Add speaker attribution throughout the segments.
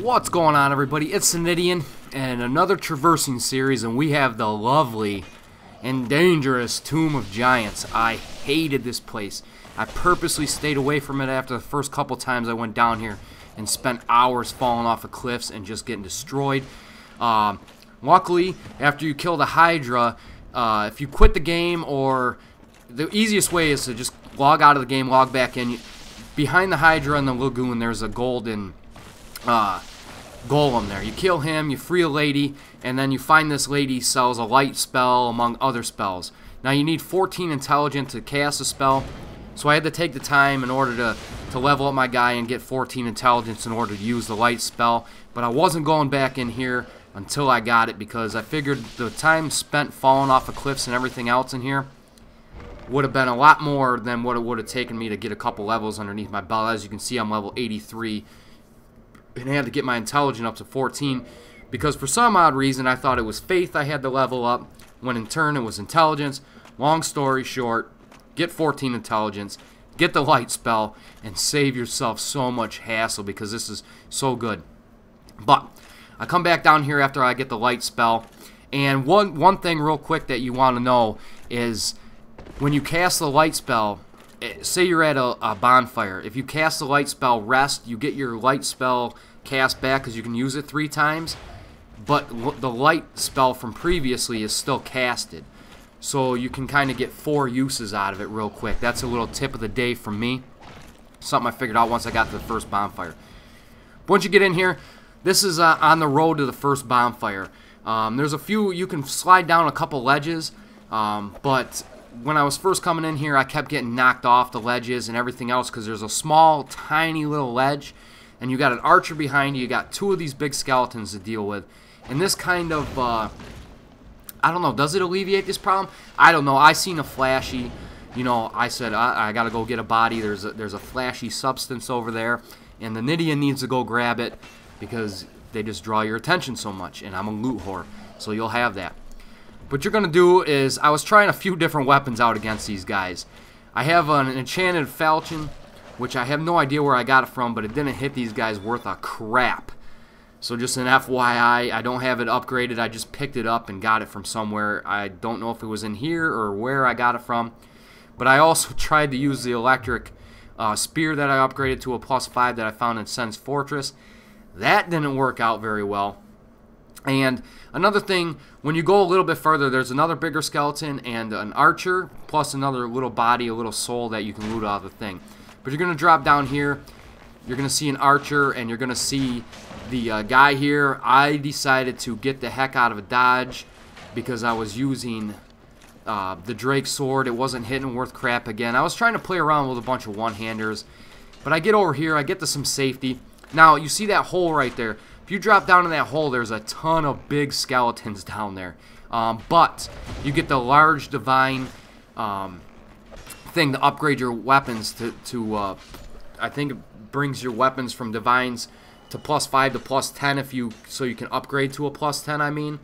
Speaker 1: What's going on, everybody? It's TheNidien and another traversing series, and we have the lovely and dangerous Tomb of Giants. I hated this place. I purposely stayed away from it after the first couple times I went down here and spent hours falling off of cliffs and just getting destroyed. Luckily, after you kill the Hydra, if you quit the game, or the easiest way is to just log out of the game, log back in. Behind the Hydra in the lagoon, there's a golden golem there. You kill him, you free a lady, and then you find this lady sells a light spell among other spells. Now you need 14 intelligence to cast a spell, so I had to take the time in order to level up my guy and get 14 intelligence in order to use the light spell. But I wasn't going back in here until I got it, because I figured the time spent falling off of cliffs and everything else in here would have been a lot more than what it would have taken me to get a couple levels underneath my belt. As you can see, I'm level 83, and I had to get my intelligence up to 14, because for some odd reason I thought it was faith I had to level up, when in turn it was intelligence. Long story short, get 14 intelligence, get the light spell, and save yourself so much hassle, because this is so good. But I come back down here after I get the light spell, and one thing real quick that you want to know is, when you cast the light spell, say you're at a bonfire, if you cast the light spell rest, you get your light spell cast back because you can use it 3 times, but the light spell from previously is still casted. So you can kind of get 4 uses out of it real quick. That's a little tip of the day from me. Something I figured out once I got to the first bonfire. Once you get in here, this is on the road to the first bonfire. There's a few, you can slide down a couple ledges, but when I was first coming in here, I kept getting knocked off the ledges and everything else, because there's a small, tiny little ledge, and you got an archer behind you. You got 2 of these big skeletons to deal with, and this kind of, I don't know, does it alleviate this problem? I don't know. I seen a flashy, you know, I said, I gotta go get a body. There's a flashy substance over there, and TheNidien needs to go grab it, because they just draw your attention so much, and I'm a loot whore, so you'll have that. What you're going to do is, I was trying a few different weapons out against these guys. I have an enchanted falchion, which I have no idea where I got it from, but it didn't hit these guys worth a crap. So just an FYI, I don't have it upgraded. I just picked it up and got it from somewhere. I don't know if it was in here or where I got it from. But I also tried to use the electric spear that I upgraded to a +5 that I found in Sen's Fortress. That didn't work out very well. And another thing, when you go a little bit further, there's another bigger skeleton and an archer, plus another little body, a little soul that you can loot out of the thing. But you're going to drop down here, you're going to see an archer, and you're going to see the guy here. I decided to get the heck out of a dodge, because I was using the Drake sword. It wasn't hitting worth crap again. I was trying to play around with a bunch of one-handers, but I get over here, I get to some safety. Now, you see that hole right there. If you drop down in that hole, there's a ton of big skeletons down there. But you get the large divine thing to upgrade your weapons to I think it brings your weapons from divines to +5 to +10 if you, so you can upgrade to a +10, I mean.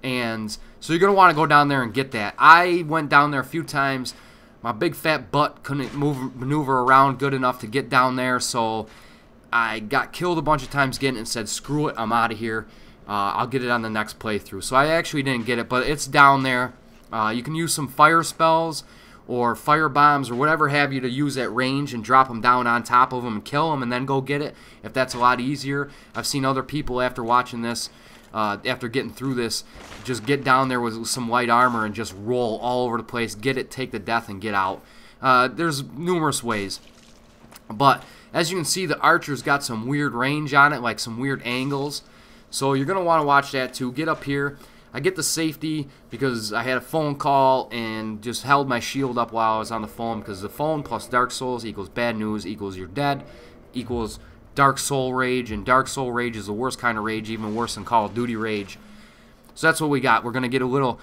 Speaker 1: And so you're going to want to go down there and get that. I went down there a few times. My big fat butt couldn't maneuver around good enough to get down there, so I got killed a bunch of times getting it and said, screw it, I'm out of here. I'll get it on the next playthrough. So I actually didn't get it, but it's down there. You can use some fire spells or fire bombs or whatever have you to use at range and drop them down on top of them and kill them and then go get it, if that's a lot easier. I've seen other people after watching this, after getting through this, just get down there with some light armor and just roll all over the place, get it, take the death, and get out. There's numerous ways. But as you can see, the archer's got some weird range on it, like some weird angles. So you're going to want to watch that too. Get up here. I get the safety because I had a phone call and just held my shield up while I was on the phone, because the phone plus Dark Souls equals bad news equals you're dead equals Dark Soul Rage, and Dark Soul Rage is the worst kind of rage, even worse than Call of Duty Rage. So that's what we got. We're going to get a little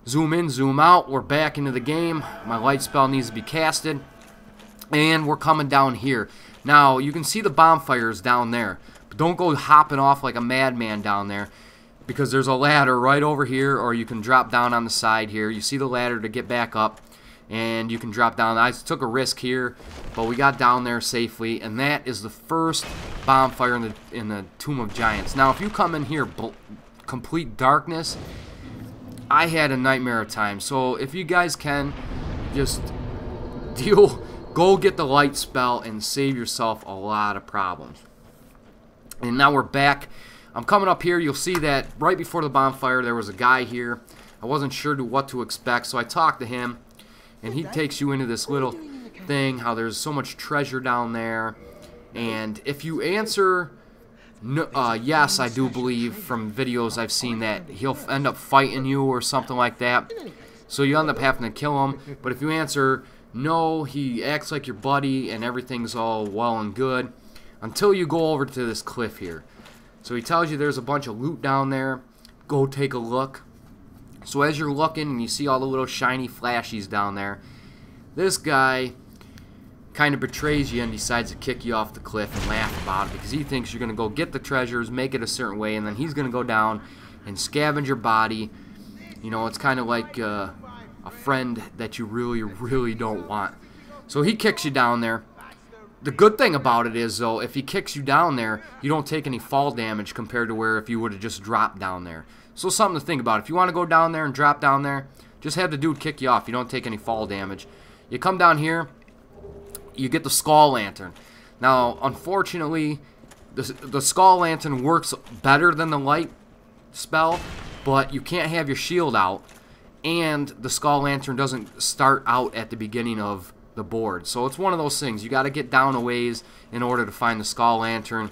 Speaker 1: zoom in, zoom out. We're back into the game. My light spell needs to be casted, and we're coming down here. Now, you can see the bonfires down there, but don't go hopping off like a madman down there, because there's a ladder right over here, or you can drop down on the side here. You see the ladder to get back up, and you can drop down. I took a risk here, but we got down there safely, and that is the first bonfire in the Tomb of Giants. Now, if you come in here complete darkness, I had a nightmare of time. So if you guys can, just go get the light spell and save yourself a lot of problems. And now we're back. I'm coming up here. You'll see that right before the bonfire there was a guy here. I wasn't sure what to expect, so I talked to him, and he takes you into this little thing, how there's so much treasure down there. And if you answer no, yes, I do believe from videos I've seen that he'll end up fighting you or something like that. So you end up having to kill him. But if you answer no, he acts like your buddy and everything's all well and good until you go over to this cliff here. So he tells you there's a bunch of loot down there. Go take a look. So as you're looking and you see all the little shiny flashies down there, this guy kind of betrays you and decides to kick you off the cliff and laugh about it because he thinks you're going to go get the treasures, make it a certain way, and then he's going to go down and scavenge your body. You know, it's kind of like a friend that you really, really don't want. So he kicks you down there. The good thing about it is, though, if he kicks you down there, you don't take any fall damage compared to where if you would have just dropped down there. So something to think about. If you want to go down there and drop down there, just have the dude kick you off. You don't take any fall damage. You come down here, you get the skull lantern. Now, unfortunately, the skull lantern works better than the light spell, but you can't have your shield out, and the skull lantern doesn't start out at the beginning of the board. So it's one of those things. You got to get down a ways in order to find the skull lantern.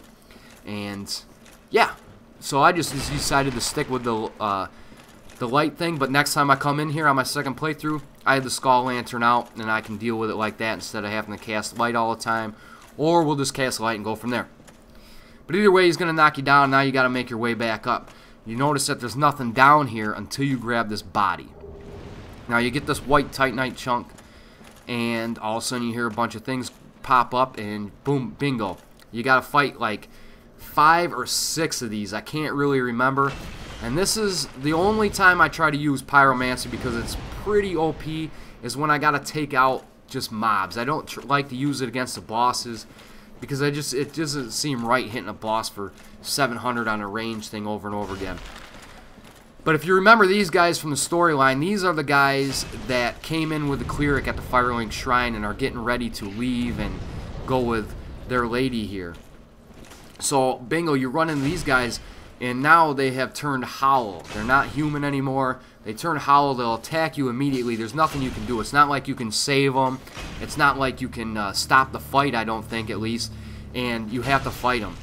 Speaker 1: And yeah, so I just decided to stick with the light thing. But next time I come in here on my second playthrough, I have the skull lantern out, and I can deal with it like that instead of having to cast light all the time. Or we'll just cast light and go from there. But either way, he's going to knock you down. Now you got to make your way back up. You notice that there's nothing down here until you grab this body. Now you get this white titanite chunk, and all of a sudden you hear a bunch of things pop up, and boom, bingo. You got to fight like 5 or 6 of these. I can't really remember. And this is the only time I try to use pyromancy because it's pretty OP, is when I got to take out just mobs. I don't like to use it against the bosses because it doesn't seem right hitting a boss for 700 on a range thing over and over again. But if you remember these guys from the storyline, these are the guys that came in with the cleric at the Firelink Shrine and are getting ready to leave and go with their lady here. So, bingo, you run into these guys, and now they have turned hollow. They're not human anymore. They turn hollow. They'll attack you immediately. There's nothing you can do. It's not like you can save them. It's not like you can stop the fight, I don't think, at least. And you have to fight them.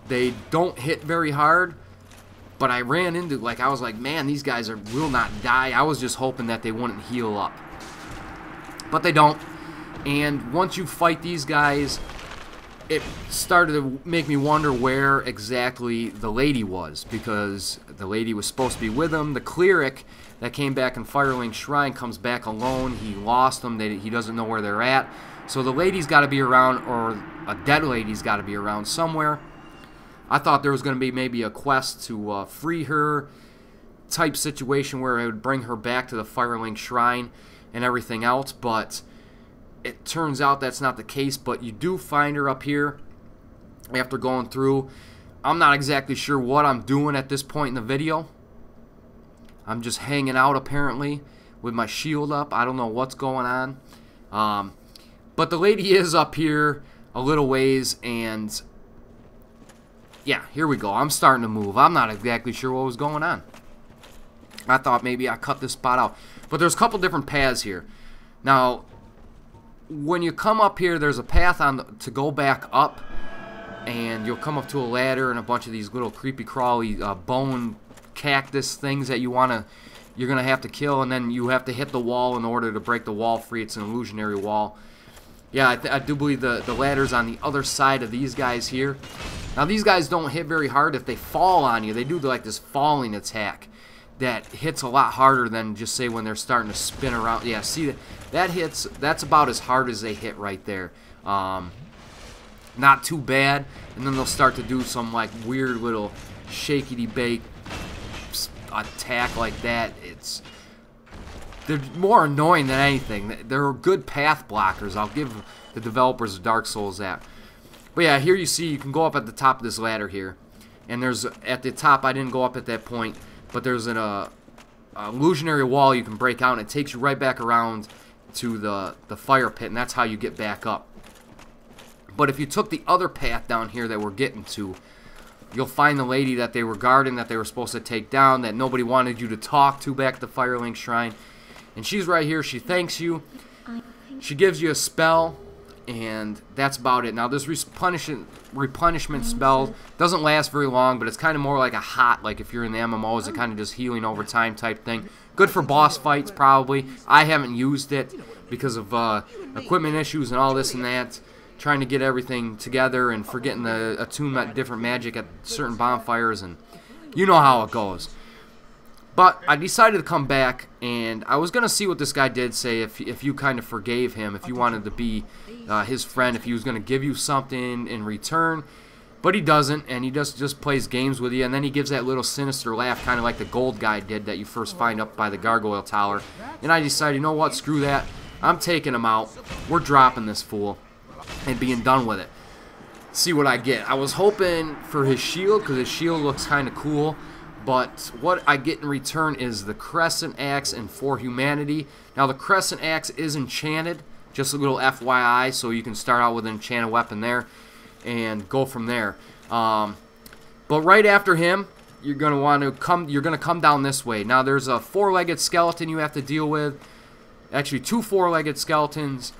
Speaker 1: They don't hit very hard. But I ran into, like, I was like, man, these guys will not die. I was just hoping that they wouldn't heal up. But they don't. And once you fight these guys, it started to make me wonder where exactly the lady was. Because the lady was supposed to be with him. The cleric that came back in Firelink Shrine comes back alone. He lost them. He doesn't know where they're at. So the lady's got to be around, or a dead lady's got to be around somewhere. I thought there was going to be maybe a quest to free her type situation where I would bring her back to the Firelink Shrine and everything else, but it turns out that's not the case. But you do find her up here after going through. I'm not exactly sure what I'm doing at this point in the video. I'm just hanging out apparently with my shield up. I don't know what's going on. But the lady is up here a little ways, and yeah, here we go. I'm starting to move. I'm not exactly sure what was going on. I thought maybe I cut this spot out. But there's a couple different paths here. Now, when you come up here, there's a path to go back up. And you'll come up to a ladder and a bunch of these little creepy crawly bone cactus things that you're going to have to kill. And then you have to hit the wall in order to break the wall free. It's an illusionary wall. Yeah, I do believe the ladder's on the other side of these guys here. Now, these guys don't hit very hard if they fall on you. They do like this falling attack that hits a lot harder than just say when they're starting to spin around. Yeah, see, that hits, that's about as hard as they hit right there. Not too bad. And then they'll start to do some like weird little shakety-bake attack like that. they're more annoying than anything. They're good path blockers. I'll give the developers of Dark Souls that. But yeah, here you see you can go up at the top of this ladder here. And there's, at the top, I didn't go up at that point, but there's an illusionary wall you can break out, and it takes you right back around to the fire pit, and that's how you get back up. But if you took the other path down here that we're getting to, you'll find the lady that they were guarding, that they were supposed to take down, that nobody wanted you to talk to back at the Firelink Shrine. And she's right here. She thanks you. She gives you a spell, and that's about it. Now, this replenishment spell doesn't last very long, but it's kind of more like a hot, like if you're in the MMOs, it kind of just healing over time type thing. Good for boss fights, probably. I haven't used it because of equipment issues and all this and that. Trying to get everything together and forgetting to attune different magic at certain bonfires, and you know how it goes. But I decided to come back, and I was going to see what this guy did say, if you kind of forgave him, if you wanted to be his friend, if he was going to give you something in return. But he doesn't, and he just plays games with you, and then he gives that little sinister laugh, kind of like the gold guy did that you first find up by the Gargoyle Tower. And I decided, you know what, screw that. I'm taking him out. We're dropping this fool and being done with it. See what I get. I was hoping for his shield, because his shield looks kind of cool, but what I get in return is the Crescent Axe and 4 Humanity. Now, the Crescent Axe is enchanted, just a little FYI, so you can start out with an enchanted weapon there and go from there. But right after him, you're going to want to come down this way. Now, there's a 4-legged skeleton you have to deal with. Actually, 2 4-legged skeletons,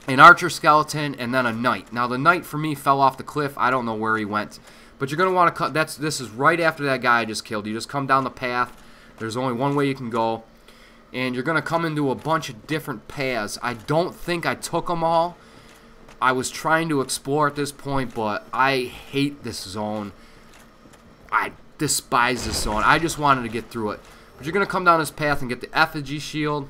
Speaker 1: an archer skeleton, and then a knight. Now, the knight for me fell off the cliff. I don't know where he went. But you're going to want to cut. This is right after that guy I just killed. You just come down the path. There's only one way you can go. And you're going to come into a bunch of different paths. I don't think I took them all. I was trying to explore at this point, but I hate this zone. I despise this zone. I just wanted to get through it. But you're going to come down this path and get the effigy shield.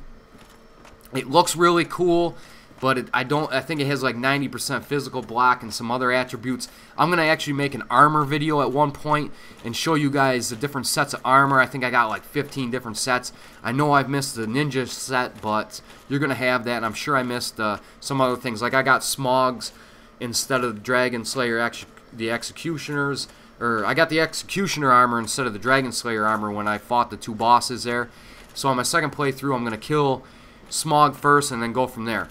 Speaker 1: It looks really cool. But I think it has like 90% physical block and some other attributes. I'm going to actually make an armor video at one point and show you guys the different sets of armor. I think I got like 15 different sets. I know I've missed the ninja set, but you're going to have that. And I'm sure I missed some other things. Like I got Smogs instead of the Dragon Slayer, the Executioners. Or I got the Executioner armor instead of the Dragon Slayer armor when I fought the 2 bosses there. So on my second playthrough, I'm going to kill Smog first and then go from there.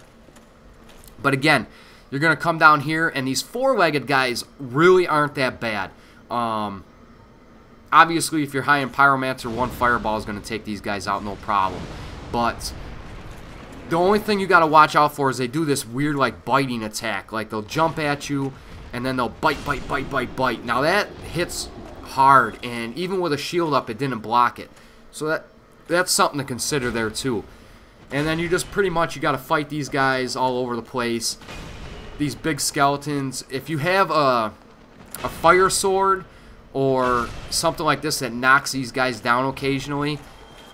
Speaker 1: But again, you're going to come down here, and these 4-legged guys really aren't that bad. Obviously, if you're high in Pyromancer, 1 fireball is going to take these guys out, no problem. But the only thing you got to watch out for is they do this weird, like, biting attack. Like, they'll jump at you, and then they'll bite. Now, that hits hard, and even with a shield up, it didn't block it. So that's something to consider there, too. And then you just pretty much, you got to fight these guys all over the place. These big skeletons. If you have a fire sword or something like this that knocks these guys down occasionally,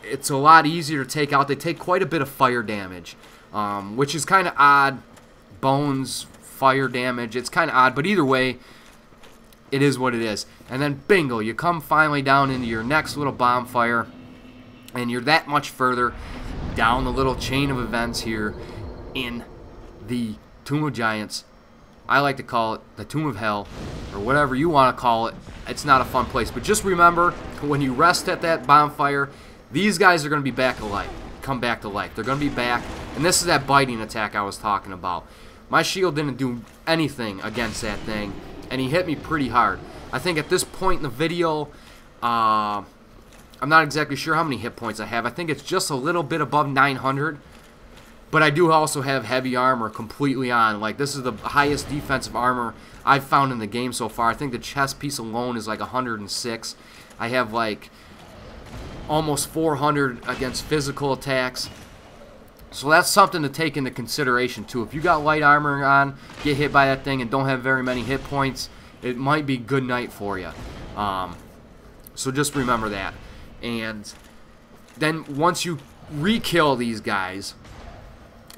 Speaker 1: it's a lot easier to take out. They take quite a bit of fire damage, which is kind of odd. Bones, fire damage, it's kind of odd. But either way, it is what it is. And then bingo, you come finally down into your next little bonfire, and you're that much further down the little chain of events here in the Tomb of Giants. I like to call it the Tomb of Hell, or whatever you want to call it. It's not a fun place. But just remember, when you rest at that bonfire, these guys are going to be back alive. Come back to life. They're going to be back. And this is that biting attack I was talking about. My shield didn't do anything against that thing, and he hit me pretty hard. I think at this point in the video, I'm not exactly sure how many hit points I have. I think it's just a little bit above 900. But I do also have heavy armor completely on. Like, this is the highest defensive armor I've found in the game so far. I think the chest piece alone is like 106. I have like almost 400 against physical attacks. So that's something to take into consideration too. If you got light armor on, get hit by that thing and don't have very many hit points, it might be good night for you. So just remember that. And then once you re-kill these guys,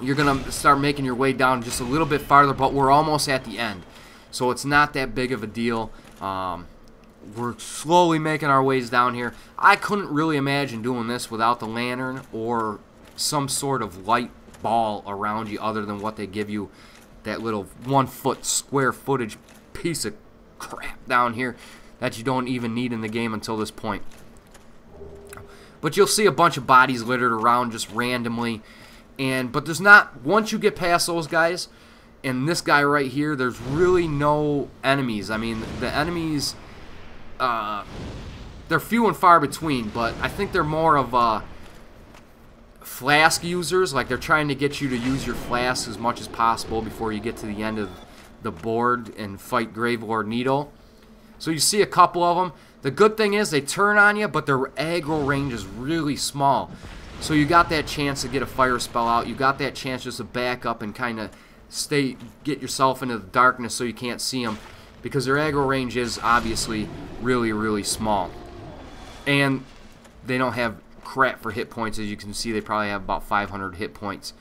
Speaker 1: you're going to start making your way down just a little bit farther, but we're almost at the end. So it's not that big of a deal. We're slowly making our ways down here. I couldn't really imagine doing this without the lantern or some sort of light ball around you other than what they give you, that little 1 foot square footage piece of crap down here that you don't even need in the game until this point. But you'll see a bunch of bodies littered around just randomly, but there's not, once you get past those guys and this guy right here, there's really no enemies. I mean, the enemies, they're few and far between, but I think they're more of flask users. Like, they're trying to get you to use your flask as much as possible before you get to the end of the board and fight Gravelord Needle. So you see a couple of them. The good thing is they turn on you, but their aggro range is really small. So you got that chance to get a fire spell out. You got that chance just to back up and kind of get yourself into the darkness so you can't see them, because their aggro range is obviously really, really small. And they don't have crap for hit points. As you can see, they probably have about 500 hit points.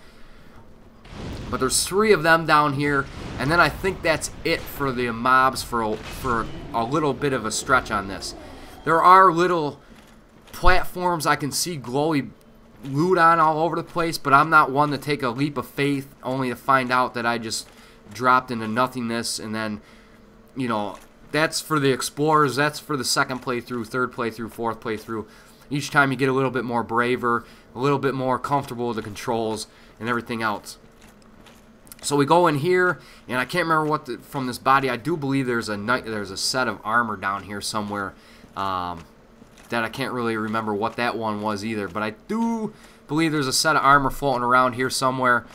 Speaker 1: But there's 3 of them down here, and then I think that's it for the mobs for a little bit of a stretch on this. There are little platforms I can see glowy loot on all over the place, but I'm not one to take a leap of faith only to find out that I just dropped into nothingness. And then, you know, that's for the explorers. That's for the second playthrough, third playthrough, fourth playthrough. Each time you get a little bit more braver, a little bit more comfortable with the controls and everything else. So we go in here, and I can't remember what from this body. I do believe there's a set of armor down here somewhere that I can't really remember what that one was either. But I do believe there's a set of armor floating around here somewhere.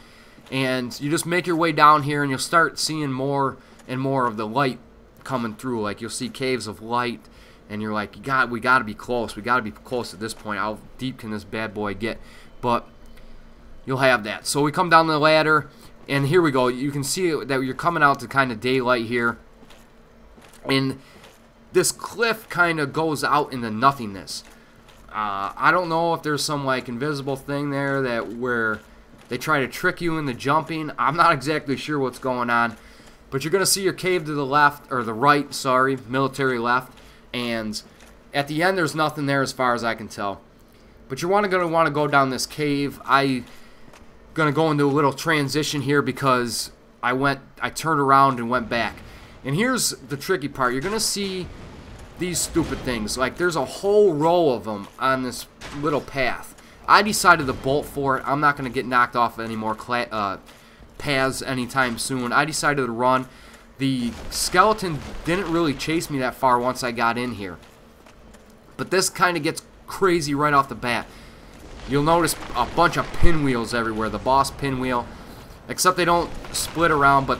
Speaker 1: And you just make your way down here, and you'll start seeing more and more of the light coming through. Like, you'll see caves of light, and you're like, we got to be close. We got to be close at this point. How deep can this bad boy get? But you'll have that. So we come down the ladder. And here we go. You can see that you're coming out to kind of daylight here. And this cliff kind of goes out into nothingness. I don't know if there's some like invisible thing there where they try to trick you into jumping. I'm not exactly sure what's going on. But you're going to see your cave to the left, or the right, sorry, military left. And at the end there's nothing there as far as I can tell. But you're going to want to go down this cave. I'm going to go into a little transition here because I turned around and went back. And here's the tricky part. You're going to see these stupid things. Like, there's a whole row of them on this little path. I decided to bolt for it. I'm not going to get knocked off any more paths anytime soon. I decided to run. The skeleton didn't really chase me that far once I got in here. But this kind of gets crazy right off the bat. You'll notice a bunch of pinwheels everywhere. The boss pinwheel. Except they don't split around, but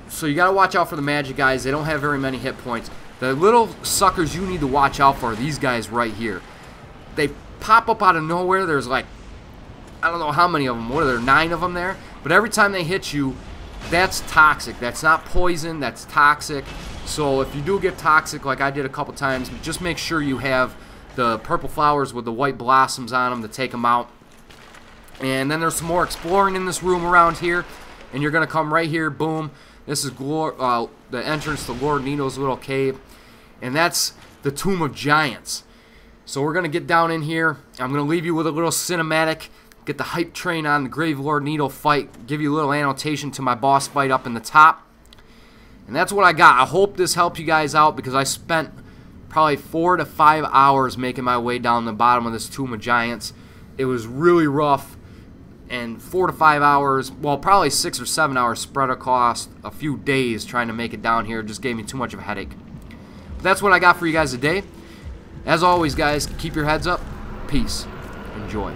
Speaker 1: so you gotta watch out for the magic guys. They don't have very many hit points. The little suckers you need to watch out for are these guys right here. They pop up out of nowhere. There's like, I don't know how many of them. What are there, 9 of them there? But every time they hit you, that's toxic. That's not poison, that's toxic. So if you do get toxic like I did a couple times, just make sure you have the purple flowers with the white blossoms on them to take them out. And then there's some more exploring in this room around here. And you're going to come right here, boom. This is the entrance to Lord Needle's little cave. And that's the Tomb of Giants. So we're going to get down in here. I'm going to leave you with a little cinematic. Get the hype train on the Gravelord Needle fight. Give you a little annotation to my boss fight up in the top. And that's what I got. I hope this helped you guys out because I spent probably 4 to 5 hours making my way down the bottom of this Tomb of Giants. It was really rough, and 4 to 5 hours, well, probably 6 or 7 hours spread across a few days trying to make it down here. It just gave me too much of a headache. But that's what I got for you guys today. As always, guys, keep your heads up. Peace. Enjoy.